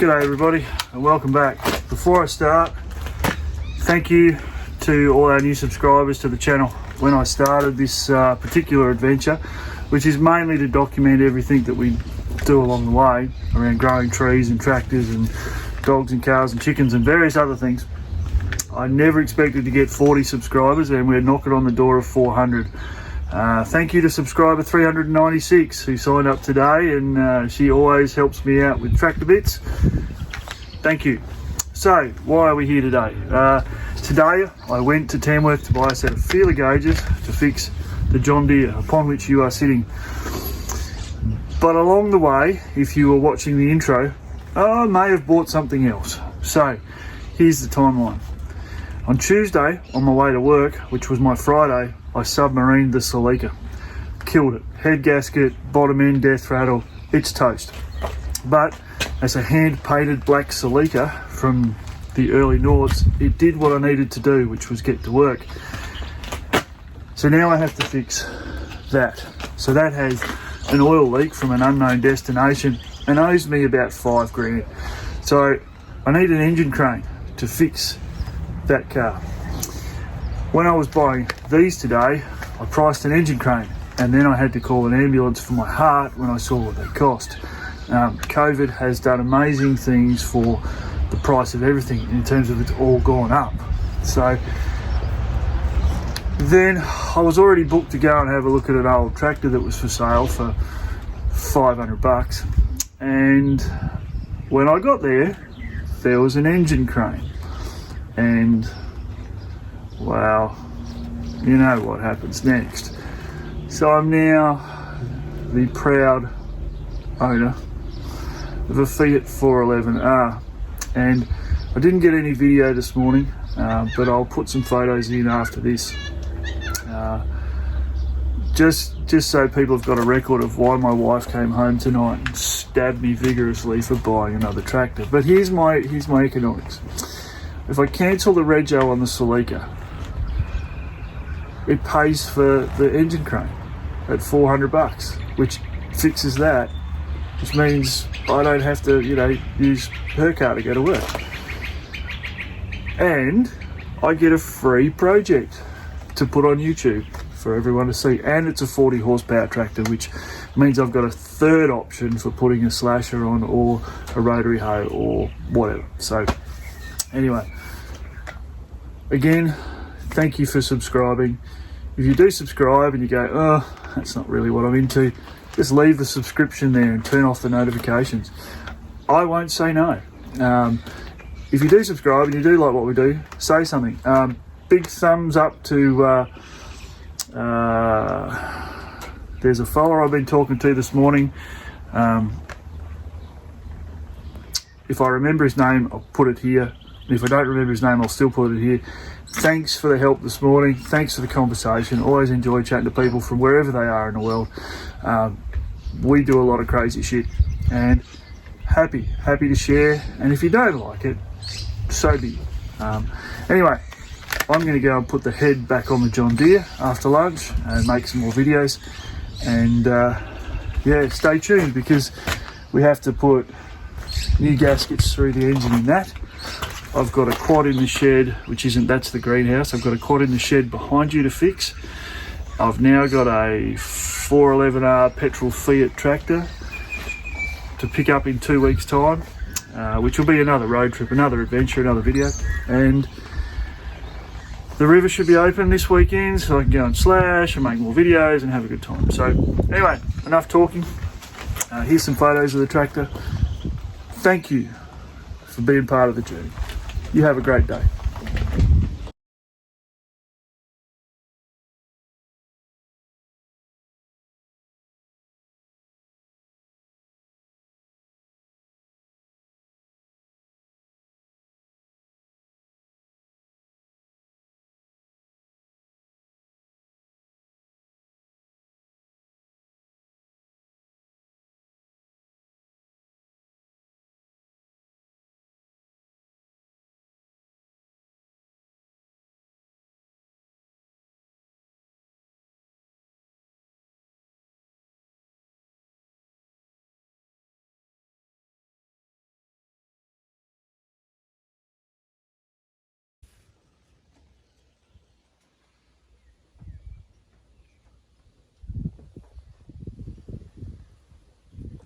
G'day everybody and welcome back. Before I start, thank you to all our new subscribers to the channel. When I started this particular adventure, which is mainly to document everything that we do along the way around growing trees and tractors and dogs and cows and chickens and various other things, I never expected to get 40 subscribers, and we're knocking on the door of 400. Thank you to subscriber 396 who signed up today, and she always helps me out with tractor bits. Thank you. So, why are we here today? Today I went to Tamworth to buy a set of feeler gauges to fix the John Deere upon which you are sitting. But along the way, if you were watching the intro, I may have bought something else. So, here's the timeline. On Tuesday, on my way to work, which was my Friday, I submarined the Celica. Killed it. Head gasket, bottom end death rattle, it's toast. But as a hand-painted black Celica from the early noughts, it did what I needed to do, which was get to work. So now I have to fix that. So that has an oil leak from an unknown destination and owes me about $5,000. So I need an engine crane to fix that car. When I was buying these today, I priced an engine crane, and then I had to call an ambulance for my heart when I saw what they cost. COVID has done amazing things for the price of everything in terms of it's all gone up. So then I was already booked to go and have a look at an old tractor that was for sale for $500, and when I got there was an engine crane. And well, you know what happens next. So I'm now the proud owner of a Fiat 411R, and I didn't get any video this morning, but I'll put some photos in after this, just so people have got a record of why my wife came home tonight and stabbed me vigorously for buying another tractor. But here's my economics. If I cancel the rego on the Celica, it pays for the engine crane at $400, which fixes that, which means I don't have to, use her car to go to work. And I get a free project to put on YouTube for everyone to see. And it's a 40 horsepower tractor, which means I've got a third option for putting a slasher on or a rotary hoe or whatever. So anyway, again, thank you for subscribing. If you do subscribe and you go, oh, that's not really what I'm into, just leave the subscription there and turn off the notifications. I won't say no. If you do subscribe and you do like what we do, say something. Big thumbs up to, there's a fella I've been talking to this morning. If I remember his name, I'll put it here. And if I don't remember his name, I'll still put it here. Thanks for the help this morning. Thanks for the conversation. Always enjoy chatting to people from wherever they are in the world. We do a lot of crazy shit, and happy to share. And if you don't like it, so be it. Anyway, I'm going to go and put the head back on the John Deere after lunch and make some more videos. And yeah, stay tuned, because we have to put new gaskets through the engine in that. I've got a quad in the shed, that's the greenhouse. I've got a quad in the shed behind you to fix. I've now got a 411R petrol Fiat tractor to pick up in 2 weeks' time, which will be another road trip, another adventure, another video. And the river should be open this weekend, so I can go and slash and make more videos and have a good time. So anyway, enough talking. Here's some photos of the tractor. Thank you for being part of the journey. You have a great day.